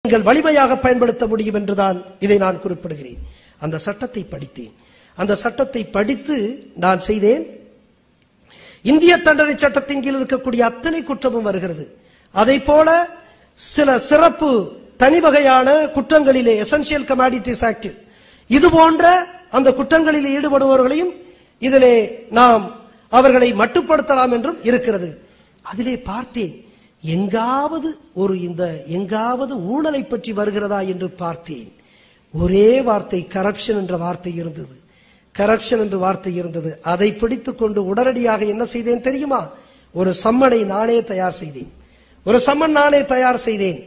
நீங்கள் வலிமையாக பயன்படுத்த முடியும் என்றுதான் இதை நான் குறிப்பிடுகிறேன். அந்த சட்டத்தை படித்தேன். அந்த சட்டத்தை படித்து நான் செய்தேன். இந்திய தண்டனை சட்டத்தின் கீழ் இருக்கக்கூடிய அத்தனை குற்றமும் வருகிறது. அதை போல சில சிறப்பு தனி வகையான குற்றங்களிலே எசென்ஷியல் கமாடிட்டிஸ் ஆக்ட் இது போன்ற அந்த குற்றங்களில் ஈடுபடுபவர்களையும் இதிலே நாம் அவர்களை மட்டுப்படுத்தலாம் என்றும் இருக்கிறது. அதிலே பார்த்தேன், எங்காவது ஊழலை பற்றி வருகிறதா என்று பார்த்தேன். ஒரே வார்த்தை கரப்ஷன் என்ற வார்த்தை இருந்தது. கரப்ஷன் என்ற வார்த்தை இருந்தது. அதை பிடித்துக் கொண்டு உடனடியாக என்ன செய்தேன் தெரியுமா? ஒரு சம்மனை நானே தயார் செய்தேன்.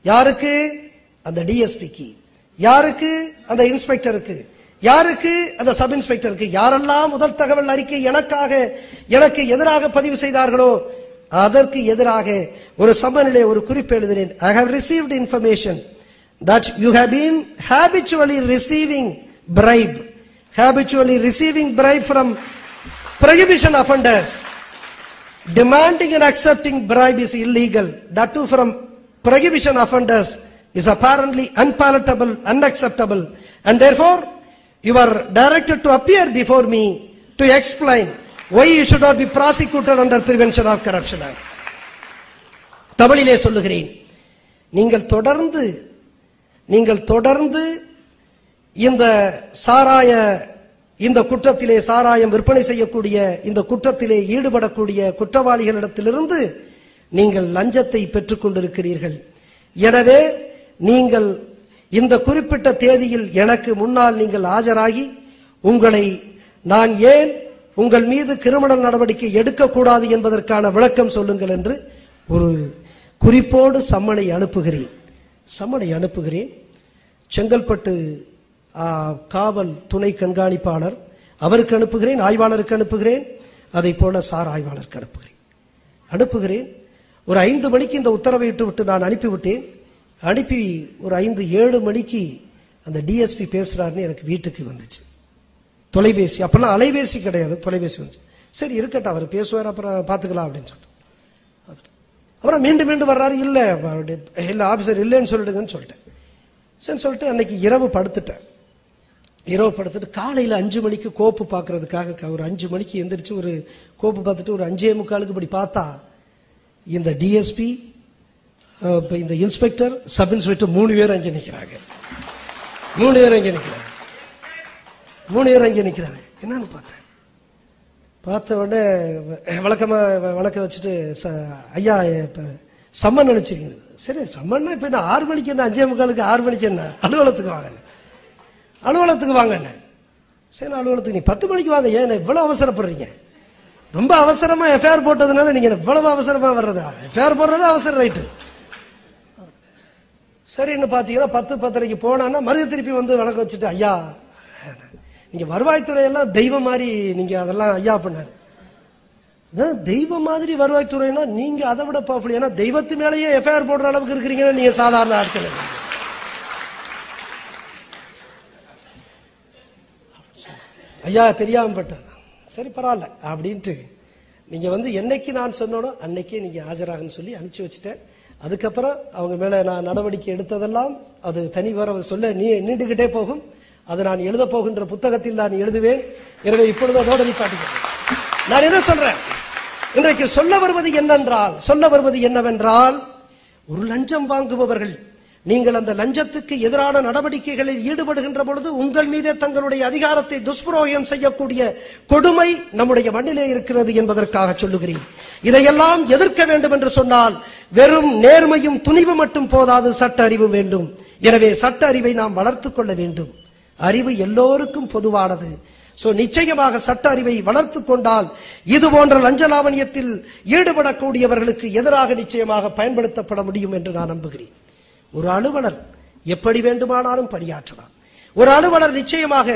யாருக்கு? அந்த டிஎஸ்பிக்கு. யாருக்கு? அந்த இன்ஸ்பெக்டருக்கு. யாருக்கு? அந்த சப் இன்ஸ்பெக்டருக்கு. யாரெல்லாம் முதல் தகவல் அறிக்கை எனக்கு எதிராக பதிவு செய்தார்களோ அதற்கு எதிராக ஒரு சம்மனிலே ஒரு குறிப்பு எழுதினேன். I have received information that you have been habitually receiving bribe from prohibition offenders. Demanding and accepting bribe is illegal. That too from prohibition offenders is apparently unpalatable, unacceptable, and therefore you are directed to appear before me to explain why you should not be prosecuted under Prevention of Corruption Act. தமிழிலே சொல்லுகிறேன், நீங்கள் தொடர்ந்து இந்த குற்றத்திலே சாராயம் விற்பனை செய்யக்கூடிய இந்த குற்றத்திலே ஈடுபடக்கூடிய குற்றவாளிகளிடத்திலிருந்து நீங்கள் லஞ்சத்தை பெற்றுக் கொண்டிருக்கிறீர்கள். எனவே நீங்கள் இந்த குறிப்பிட்ட தேதியில் எனக்கு முன்னால் நீங்கள் ஆஜராகி உங்களை நான் ஏன் உங்கள் மீது கிரிமினல் நடவடிக்கை எடுக்கக்கூடாது என்பதற்கான விளக்கம் சொல்லுங்கள் என்று ஒரு குறிப்போடு சம்மனை அனுப்புகிறேன். செங்கல்பட்டு காவல் துணை கண்காணிப்பாளர் அவருக்கு அனுப்புகிறேன், ஆய்வாளருக்கு அனுப்புகிறேன், அதை போல சார் ஆய்வாளருக்கு அனுப்புகிறேன். ஒரு 5 மணிக்கு இந்த உத்தரவை விட்டு நான் அனுப்பிவிட்டேன். அனுப்பி ஒரு 5-7 மணிக்கு அந்த டிஎஸ்பி பேசுறாருன்னு எனக்கு வீட்டுக்கு வந்துச்சு தொலைபேசி. அப்பெல்லாம் அலைபேசி கிடையாது, தொலைபேசி வந்துச்சு. சரி இருக்கட்டும், அவர் பேசுவார், அப்புறம் பார்த்துக்கலாம் அப்படின்னு சொல்லிட்டு அப்புறம் மீண்டும் வர்றாரு. இல்லை ஆபீசர் இல்லைன்னு சொல்லிடுங்கன்னு சொல்லிட்டேன். சரின்னு சொல்லிட்டு அன்னைக்கு இரவு படுத்துட்டு காலையில் 5 மணிக்கு கோப்பு பார்க்கறதுக்காக ஒரு 5 மணிக்கு எந்திரிச்சு ஒரு கோப்பு பார்த்துட்டு ஒரு 5:45 இப்படி பார்த்தா இந்த டிஎஸ்பி இந்த இன்ஸ்பெக்டர் சப் இன்ஸ்பெக்டர் 3 பேர் அங்கே நிற்கிறாங்க. 3 பேர் அங்கே நிற்கிறாங்க. என்னன்னு பார்த்த உடனே வழக்கம் வச்சுட்டு ஐயா சம்மன் அனுப்பிச்சிருக்கீங்க. சரி சம்மன்னா இப்ப என்ன 6 மணிக்கு என்ன 5:45 6 மணிக்கு என்ன அலுவலகத்துக்கு வாங்க. சரி அலுவலகத்துக்கு நீ 10 மணிக்கு வாங்க. ஏன் இவ்வளவு அவசரப்படுறீங்க? ரொம்ப அவசரமா எஃப்ஐஆர் போட்டதுனால நீங்க இவ்வளவு அவசரமா வர்றதா? எஃப்ஐஆர் போடுறது அவசரம், ரைட்டு. சரின்னு பாத்தீங்கன்னா 10-10:30 போனா மறுபடியும் திருப்பி வந்து வழக்கம் வச்சுட்டு ஐயா நீங்க வருவாய்த்துறை எல்லாம் தெய்வம் மாதிரி நீங்க அதெல்லாம் ஐயா பண்ணாரு. தெய்வம் மாதிரி வருவாய்த்துறைனா நீங்க அதை விட பவர்ஃபுல். ஏன்னா தெய்வத்து மேலேயே எஃப்ஐஆர் போடுற அளவுக்கு இருக்கிறீங்கன்னா நீங்க சாதாரண ஆட்கள். ஐயா தெரியாம பட்டார். சரி பரவாயில்ல அப்படின்ட்டு நீங்க என்னைக்கு நான் சொன்னோனோ அன்னைக்கே நீங்க ஆஜராகன்னு சொல்லி அனுப்பிச்சு வச்சுட்டேன். அதுக்கப்புறம் அவங்க மேல நான் நடவடிக்கை எடுத்ததெல்லாம் அது தனி வர சொல்ல நீண்டுகிட்டே போகும். அது நான் எழுத போகின்ற புத்தகத்தில் நான் எழுதுவேன். எனவே இப்பொழுது அதோடு நிப்பாட்டுகிறேன். நான் என்ன சொல்றேன், இன்றைக்கு சொல்ல வருவது என்னவென்றால் ஒரு லஞ்சம் வாங்குபவர்கள் நீங்கள் அந்த லஞ்சத்துக்கு எதிரான நடவடிக்கைகளில் ஈடுபடுகின்ற பொழுது உங்கள் மீதே தங்களுடைய அதிகாரத்தை துஷ்பிரயோகம் செய்யக்கூடிய கொடுமை நம்முடைய மண்ணிலே இருக்கிறது என்பதற்காக சொல்லுகிறேன். இதையெல்லாம் எதிர்க்க வேண்டும் என்று சொன்னால் வெறும் நேர்மையும் துணிவு மட்டும் போதாது, சட்ட அறிவு வேண்டும். எனவே சட்ட அறிவை நாம் வளர்த்துக் கொள்ள வேண்டும். அறிவு எல்லோருக்கும் பொதுவானது. நிச்சயமாக சட்ட அறிவை வளர்த்துக் கொண்டால் இது போன்ற லஞ்ச லாவணியத்தில் ஈடுபடக்கூடியவர்களுக்கு எதிராக நிச்சயமாக பயன்படுத்தப்பட முடியும் என்று நான் நம்புகிறேன். ஒரு அலுவலர் எப்படி வேண்டுமானாலும் பணியாற்றலாம். ஒரு அலுவலர் நிச்சயமாக